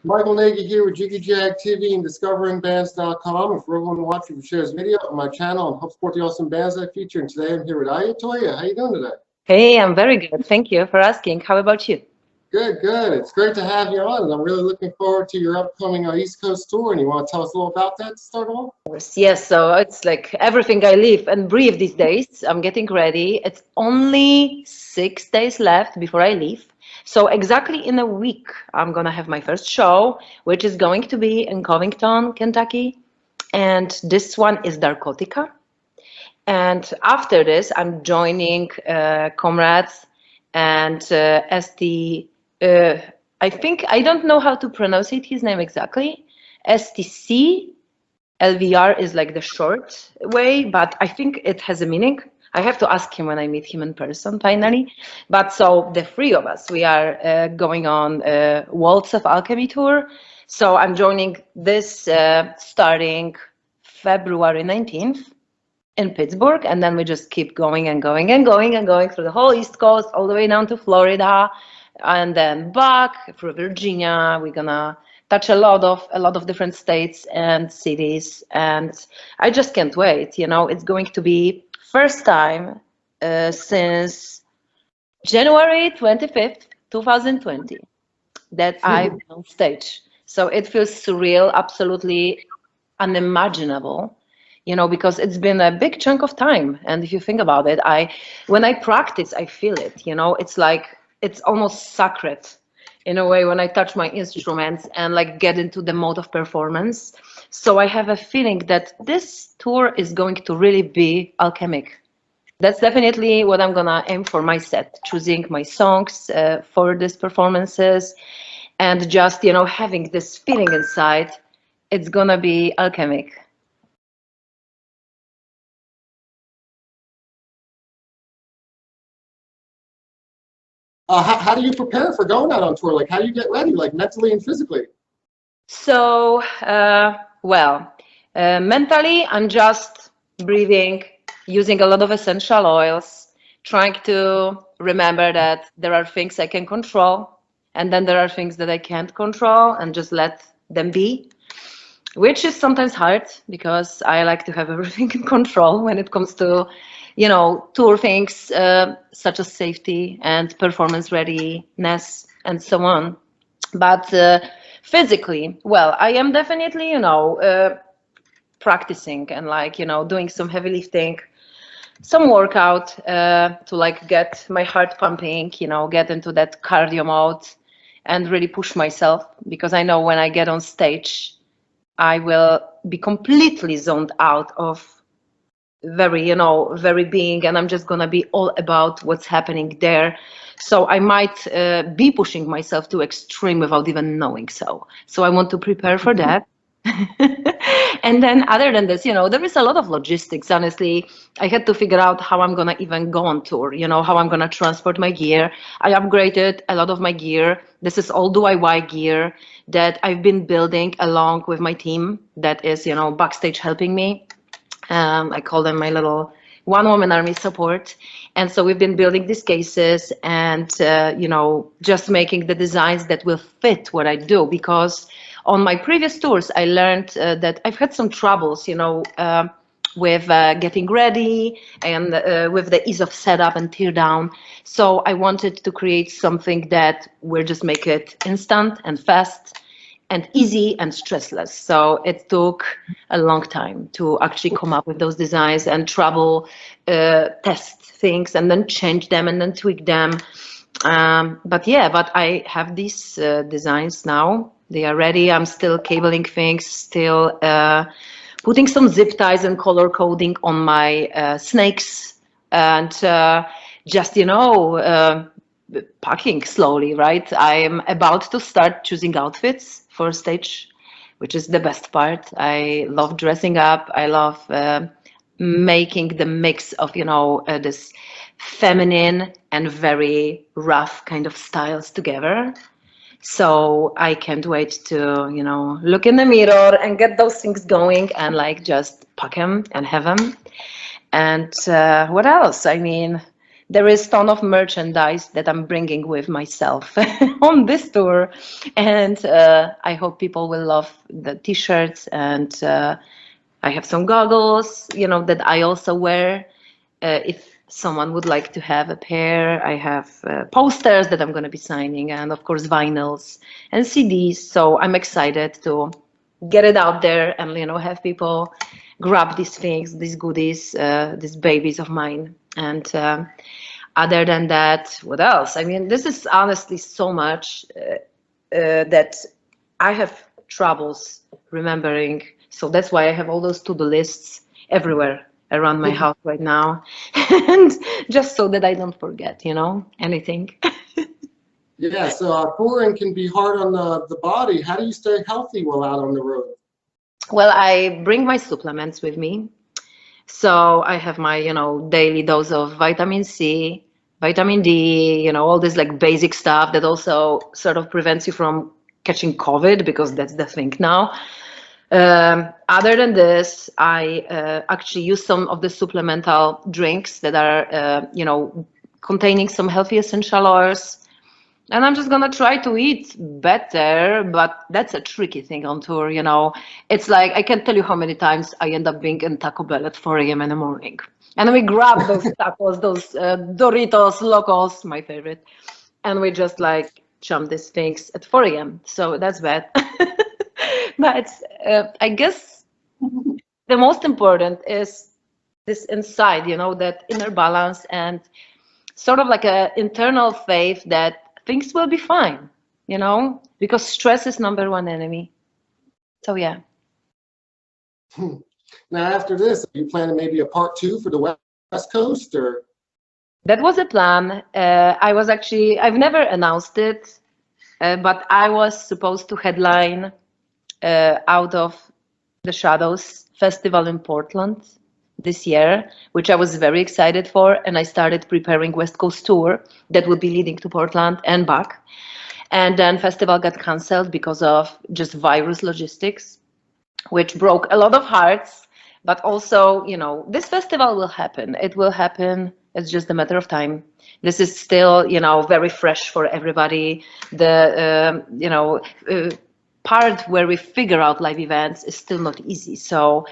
Michael Nagy here with Jiggy Jag TV and Discoveringbands.com. And for everyone watching who shares video on my channel and help support the awesome bands I feature. And today I'm here with I Ya Toyah. How you doing today? Hey, I'm very good. Thank you for asking. How about you? Good, good. It's great to have you on, and I'm really looking forward to your upcoming East Coast tour. And you want to tell us a little about that to start off? Yes, so it's like everything I live and breathe these days. I'm getting ready. It's only 6 days left before I leave. So exactly in a week, I'm going to have my first show, which is going to be in Covington, Kentucky. And this one is Darkotica. And after this, I'm joining comrades and I think, I don't know how to pronounce his name exactly. STC, LVR is like the short way, but I think it has a meaning. I have to ask him when I meet him in person finally. But so the three of us, we are going on Waltz of Alchemy tour. So I'm joining this starting February 19th in Pittsburgh, and then we just keep going and going and going and going through the whole East Coast, all the way down to Florida, and then back through Virginia. We're gonna touch a lot of different states and cities, and I just can't wait. You know, it's going to be first time since January 25th, 2020 that I've been on stage. So it feels surreal, absolutely unimaginable. You know, because it's been a big chunk of time. And if you think about it, when I practice, I feel it, you know, it's like, it's almost sacred in a way when I touch my instruments and like get into the mode of performance. So I have a feeling that this tour is going to really be alchemic. That's definitely what I'm gonna aim for my set, choosing my songs for these performances and just, you know, having this feeling inside. It's gonna be alchemic. How do you prepare for going out on tour? Like, how do you get ready, like mentally and physically? So, mentally, I'm just breathing, using a lot of essential oils, trying to remember that there are things I can control, and then there are things that I can't control, and just let them be, which is sometimes hard because I like to have everything in control when it comes to, you know, tour things such as safety and performance readiness and so on. But physically, well, I am definitely, you know, practicing and like, you know, doing some heavy lifting, some workout to like get my heart pumping, you know, get into that cardio mode and really push myself, because I know when I get on stage, I will be completely zoned out of very being, and I'm just gonna be all about what's happening there. So I might be pushing myself to extreme without even knowing so. So I want to prepare for that. And then other than this, you know, there is a lot of logistics. Honestly, I had to figure out how I'm gonna even go on tour, you know, how I'm gonna transport my gear. I upgraded a lot of my gear. This is all DIY gear that I've been building along with my team that is, you know, backstage helping me. I call them my little one-woman army support. And so we've been building these cases and, you know, just making the designs that will fit what I do. Because on my previous tours, I learned that I've had some troubles, you know, with getting ready and with the ease of setup and tear down. So I wanted to create something that will just make it instant and fast and easy and stressless. So it took a long time to actually come up with those designs and travel, test things and then change them and then tweak them. But I have these designs now. They are ready. I'm still cabling things, still putting some zip ties and color coding on my snakes, and just, you know, packing slowly, right? I am about to start choosing outfits for stage, which is the best part. I love dressing up. I love making the mix of, you know, this feminine and very rough kind of styles together. So I can't wait to, you know, look in the mirror and get those things going and like just pack them and have them. And what else? I mean, there is a ton of merchandise that I'm bringing with myself on this tour, and I hope people will love the t-shirts, and I have some goggles, you know, that I also wear. If someone would like to have a pair, I have posters that I'm going to be signing, and of course vinyls and CDs. So I'm excited to get it out there and, you know, have people grab these things, these goodies, these babies of mine. And other than that, what else? I mean, this is honestly so much that I have troubles remembering. So that's why I have all those to-do lists everywhere around my house right now, and just so that I don't forget, you know, anything. Yeah, so touring can be hard on the body. How do you stay healthy while out on the road? Well, I bring my supplements with me. So I have my, you know, daily dose of vitamin C, vitamin D, you know, all this like basic stuff that also sort of prevents you from catching COVID, because that's the thing now. Other than this, I actually use some of the supplemental drinks that are, you know, containing some healthy essential oils. And I'm just gonna try to eat better, but that's a tricky thing on tour, you know. It's like, I can't tell you how many times I end up being in Taco Bell at 4 a.m. in the morning. And we grab those tacos, those Doritos Locos, my favorite. And we just like chomp these things at 4 a.m. So that's bad. But I guess the most important is this inside, you know, that inner balance and sort of like an internal faith that things will be fine, you know, because stress is #1 enemy. So yeah. Now after this, are you planning maybe a part 2 for the West Coast, or? That was a plan. I've never announced it, but I was supposed to headline Out of the Shadows Festival in Portland this year, which I was very excited for, and I started preparing West Coast tour that would be leading to Portland and back. And then festival got canceled because of just virus logistics, which broke a lot of hearts. But also, you know, this festival will happen. It will happen. It's just a matter of time. This is still, you know, very fresh for everybody. The, you know, part where we figure out live events is still not easy. So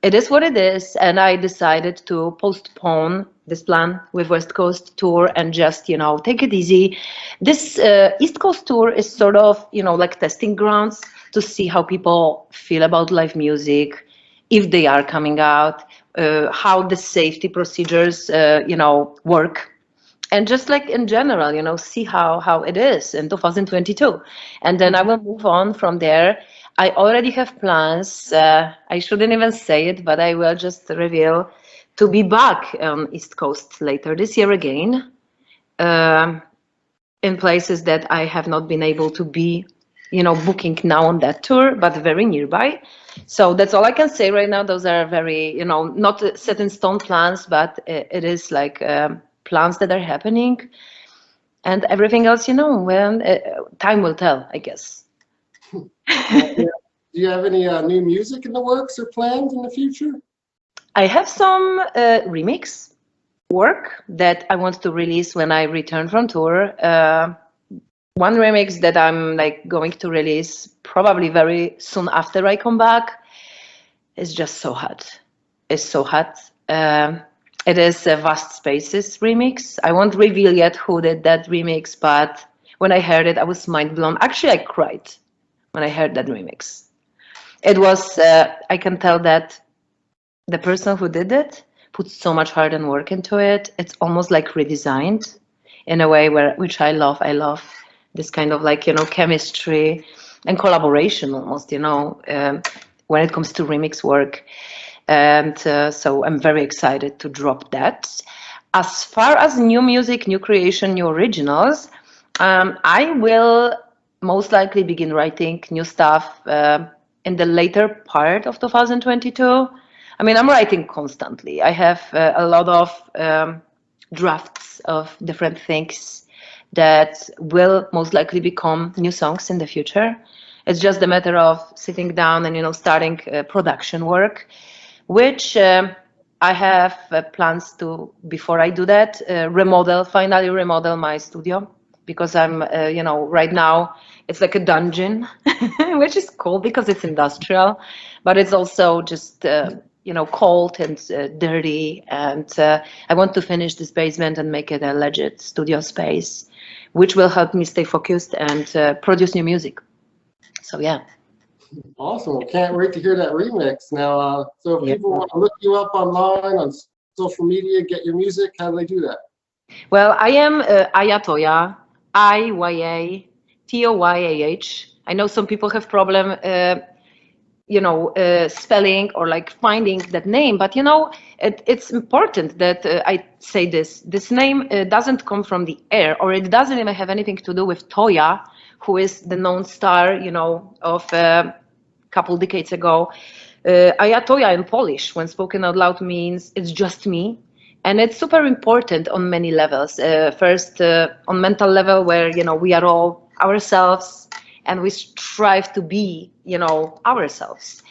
it is what it is, and I decided to postpone this plan with West Coast tour and just, you know, take it easy. This East Coast tour is sort of, you know, like testing grounds to see how people feel about live music, if they are coming out, how the safety procedures, you know, work. And just like in general, you know, see how it is in 2022. And then I will move on from there. I already have plans. I shouldn't even say it, but I will just reveal to be back on East Coast later this year again, in places that I have not been able to be, you know, booking now on that tour, but very nearby. So that's all I can say right now. Those are very, you know, not set in stone plans, but it is like plans that are happening, and everything else, you know, when time will tell, I guess. Do you have any new music in the works or planned in the future? I have some remix work that I want to release when I return from tour. One remix that I'm like going to release probably very soon after I come back is just so hot. It's so hot. It is a Vast Spaces remix. I won't reveal yet who did that remix, but when I heard it, I was mind blown. Actually, I cried when I heard that remix. It was, I can tell that the person who did it put so much heart and work into it. It's almost like redesigned in a way which I love. I love this kind of like, you know, chemistry and collaboration almost, you know, when it comes to remix work. And so I'm very excited to drop that. As far as new music, new creation, new originals, I will most likely begin writing new stuff in the later part of 2022. I mean, I'm writing constantly. I have a lot of drafts of different things that will most likely become new songs in the future. It's just a matter of sitting down and, you know, starting production work, which I have plans to, before I do that, finally remodel my studio, because I'm, right now it's like a dungeon, which is cool because it's industrial, but it's also just, cold and dirty. And I want to finish this basement and make it a legit studio space, which will help me stay focused and produce new music. So yeah. Awesome. Can't wait to hear that remix. Now, so if people want to look you up online on social media, get your music, how do they do that? Well, I am I Ya Toyah, I-Ya-Toyah. I know some people have problem, spelling or like finding that name, but it's important that I say this. This name doesn't come from the air, or it doesn't even have anything to do with Toyah, who is the known star, of a couple decades ago. I Ya Toyah in Polish, when spoken out loud, means it's just me. And it's super important on many levels. First, on mental level, where, we are all ourselves and we strive to be, ourselves.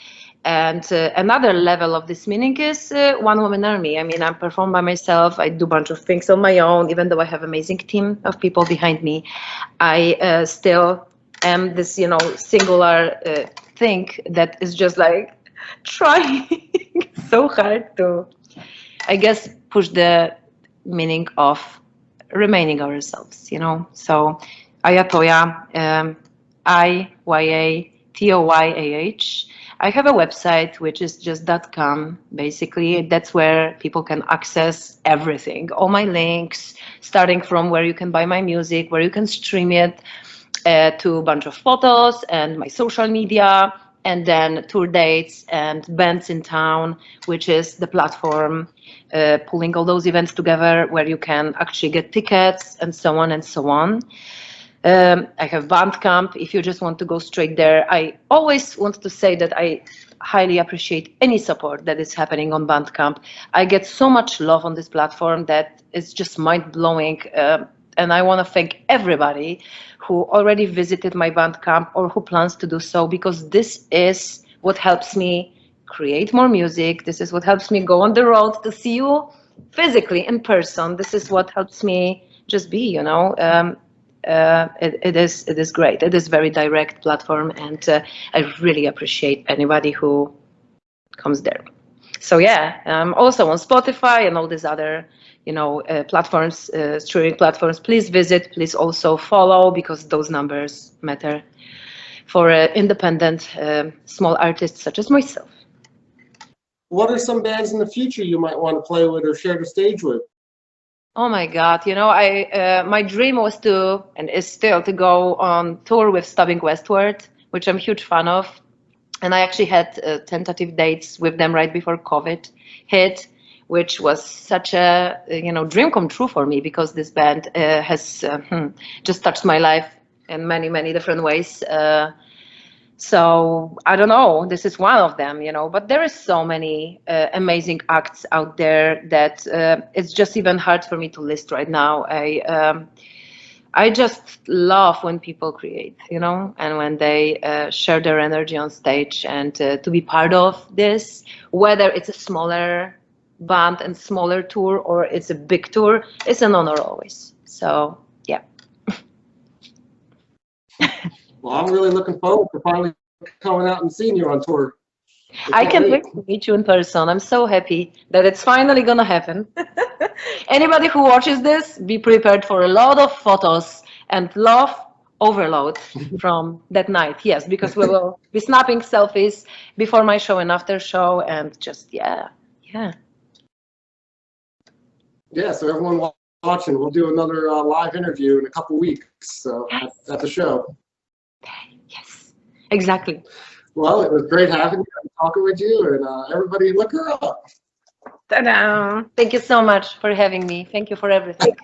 And another level of this meaning is one woman army. I mean, I perform by myself. I do a bunch of things on my own, even though I have an amazing team of people behind me. I still am this, singular thing that is just like trying so hard to, I guess, push the meaning of remaining ourselves, So I Ya Toyah, I-Ya-Toyah. I have a website, which is just .com. Basically, that's where people can access everything, all my links, starting from where you can buy my music, where you can stream it, to a bunch of photos and my social media, and then tour dates and bands in town, which is the platform pulling all those events together, where you can actually get tickets and so on and so on. I have Bandcamp, if you just want to go straight there. I always want to say that I highly appreciate any support that is happening on Bandcamp. I get so much love on this platform that it's just mind-blowing. And I want to thank everybody who already visited my Bandcamp or who plans to do so, because this is what helps me create more music. This is what helps me go on the road to see you physically in person. This is what helps me just be, it is great. It is very direct platform, and I really appreciate anybody who comes there. So yeah, also on Spotify and all these other platforms, streaming platforms. Please visit, please also follow, because those numbers matter for independent small artists such as myself. What are some bands in the future you might want to play with or share the stage with? Oh my God, my dream was to, and is still, to go on tour with Stubbing Westward, which I'm a huge fan of. And I actually had tentative dates with them right before COVID hit, which was such a dream come true for me, because this band has just touched my life in many, many different ways. So I don't know, this is one of them, but there is so many amazing acts out there that it's just even hard for me to list right now. I just love when people create, and when they share their energy on stage, and to be part of this, whether it's a smaller band and smaller tour or it's a big tour, it's an honor always. So yeah. Well, I'm really looking forward to finally coming out and seeing you on tour. I can't wait to meet you in person. I'm so happy that it's finally gonna happen. Anybody who watches this, be prepared for a lot of photos and love overload from that night. Yes, because we will be snapping selfies before my show and after show, and just yeah. Yeah, so everyone watching, we'll do another live interview in a couple weeks at the show. Yes, exactly. Well, it was great having you and talking with you, and everybody look her up. Ta-da! Thank you so much for having me. Thank you for everything.